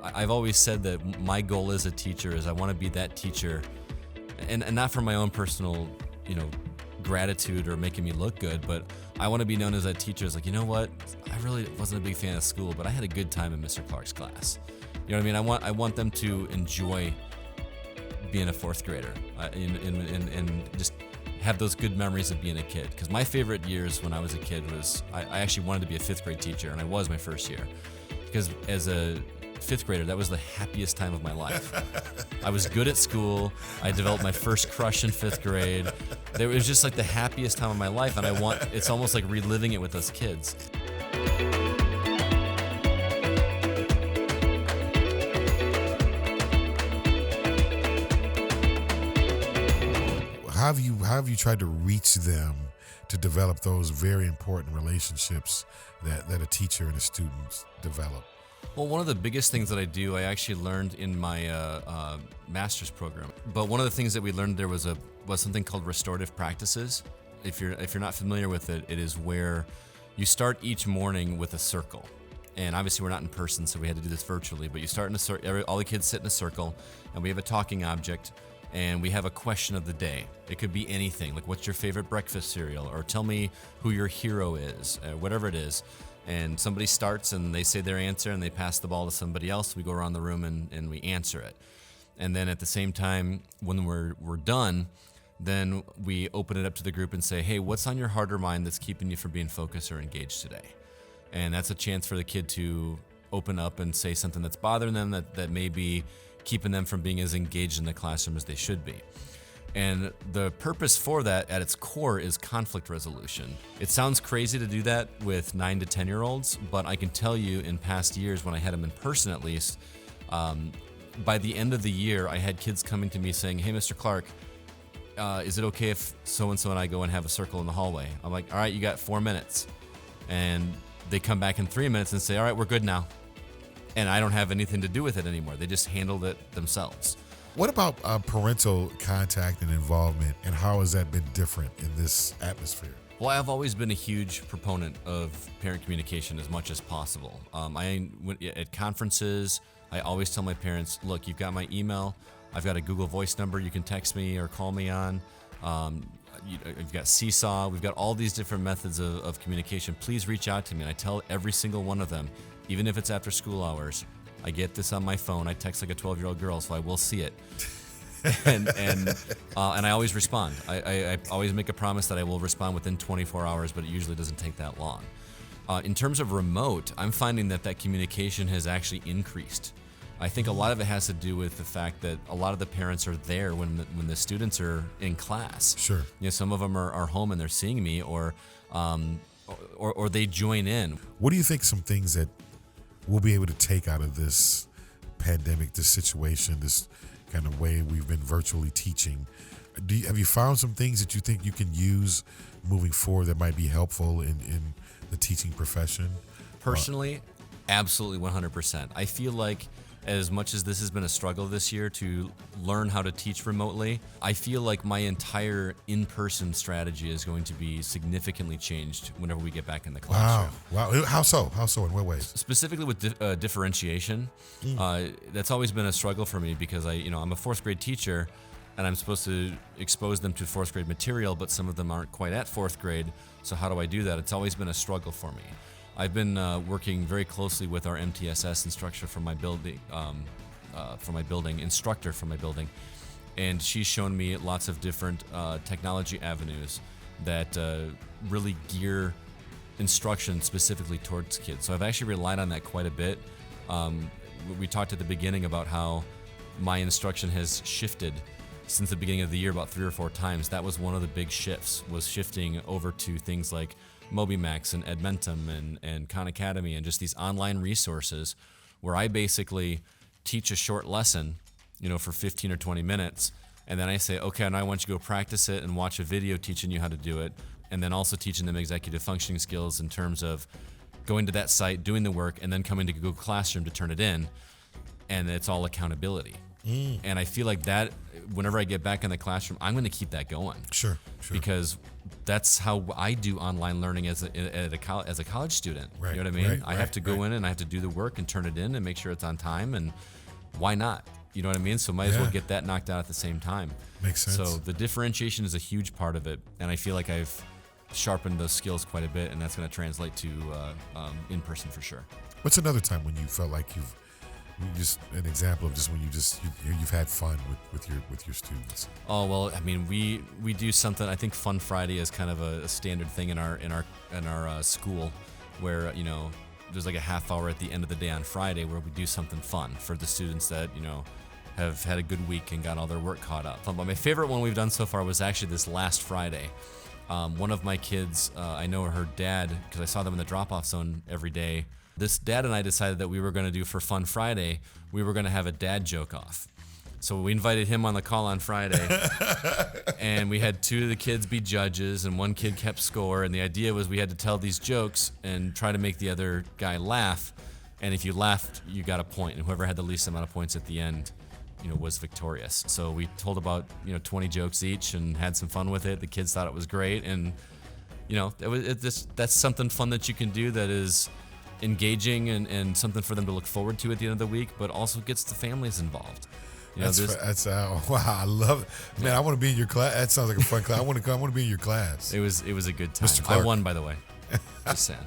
I've always said that my goal as a teacher is I want to be that teacher, and not for my own personal, gratitude or making me look good, but I want to be known as that teacher is like, you know what? I really wasn't a big fan of school, but I had a good time in Mr. Clark's class. You know what I mean? I want them to enjoy being a fourth grader and just have those good memories of being a kid. Because my favorite years when I was a kid was, I actually wanted to be a fifth grade teacher, and I was my first year. Because as a fifth grader, that was the happiest time of my life. I was good at school. I developed my first crush in fifth grade. It was just like the happiest time of my life, and it's almost like reliving it with us kids. How have you tried to reach them to develop those very important relationships that a teacher and a student develop? Well, one of the biggest things that I do, I actually learned in my master's program. But one of the things that we learned there was something called restorative practices. If you're not familiar with it, it is where you start each morning with a circle. And obviously we're not in person, so we had to do this virtually. But you start in a circle. All the kids sit in a circle, and we have a talking object. And we have a question of the day. It could be anything, like what's your favorite breakfast cereal, or tell me who your hero is, whatever it is. And somebody starts and they say their answer and they pass the ball to somebody else. We go around the room and we answer it. And then at the same time, when we're done, then we open it up to the group and say, hey, what's on your heart or mind that's keeping you from being focused or engaged today? And that's a chance for the kid to open up and say something that's bothering them that may be keeping them from being as engaged in the classroom as they should be. And the purpose for that at its core is conflict resolution. It sounds crazy to do that with 9 to 10-year-olds, but I can tell you in past years when I had them in person at least, by the end of the year, I had kids coming to me saying, hey, Mr. Clark, is it okay if so-and-so and I go and have a circle in the hallway? I'm like, all right, you got 4 minutes. And they come back in 3 minutes and say, all right, we're good now. And I don't have anything to do with it anymore. They just handled it themselves. What about parental contact and involvement, and how has that been different in this atmosphere? Well, I've always been a huge proponent of parent communication as much as possible. At conferences, I always tell my parents, look, you've got my email. I've got a Google Voice number you can text me or call me on. You've got Seesaw. We've got all these different methods of communication. Please reach out to me. And I tell every single one of them, even if it's after school hours, I get this on my phone. I text like a 12-year-old girl, so I will see it. and I always respond. I always make a promise that I will respond within 24 hours, but it usually doesn't take that long. In terms of remote, I'm finding that communication has actually increased. I think a lot of it has to do with the fact that a lot of the parents are there when the students are in class. Sure. Some of them are home and they're seeing me, or they join in. What do you think some things that we'll be able to take out of this pandemic, this situation, this kind of way we've been virtually teaching? Have you found some things that you think you can use moving forward that might be helpful in the teaching profession? Personally, absolutely 100%. I feel like as much as this has been a struggle this year to learn how to teach remotely, I feel like my entire in-person strategy is going to be significantly changed whenever we get back in the classroom. Wow. How so? In what ways? Specifically with differentiation, that's always been a struggle for me because I'm a fourth grade teacher and I'm supposed to expose them to fourth grade material, but some of them aren't quite at fourth grade. So how do I do that? It's always been a struggle for me. I've been working very closely with our MTSS instructor from my building, and she's shown me lots of different technology avenues that really gear instruction specifically towards kids. So I've actually relied on that quite a bit. We talked at the beginning about how my instruction has shifted since the beginning of the year about 3 or 4 times. That was one of the big shifts, was shifting over to things like MobiMax and Edmentum and Khan Academy and just these online resources where I basically teach a short lesson, for 15 or 20 minutes. And then I say, okay, now I want you to go practice it and watch a video teaching you how to do it. And then also teaching them executive functioning skills in terms of going to that site, doing the work, and then coming to Google Classroom to turn it in. And it's all accountability. And I feel like that whenever I get back in the classroom, I'm going to keep that going. Sure. Because that's how I do online learning as a college student. Right, You know what I mean? right, I have to go in and I have to do the work and turn it in and make sure it's on time, and why not? You know what I mean? So might as well get that knocked out at the same time. Makes sense. So the differentiation is a huge part of it, and I feel like I've sharpened those skills quite a bit, and that's going to translate to in person for sure. What's another time when you felt like just an example of just when you've had fun with your students? Oh well, I mean we do something. I think Fun Friday is kind of a standard thing in our school, where there's like a half hour at the end of the day on Friday where we do something fun for the students that have had a good week and got all their work caught up. But my favorite one we've done so far was actually this last Friday. One of my kids, I know her dad because I saw them in the drop-off zone every day. This dad and I decided that we were going to do for Fun Friday, we were going to have a dad joke off. So we invited him on the call on Friday, and we had two of the kids be judges, and one kid kept score. And the idea was we had to tell these jokes and try to make the other guy laugh. And if you laughed, you got a point, and whoever had the least amount of points at the end, was victorious. So we told about 20 jokes each and had some fun with it. The kids thought it was great, and that's something fun that you can do that is engaging and something for them to look forward to at the end of the week, but also gets the families involved. That's wow, I love it, man. I want to be in your class. That sounds like a fun class. I want to be in your class. It was a good time. Mr. Clark. I won, by the way. Just saying.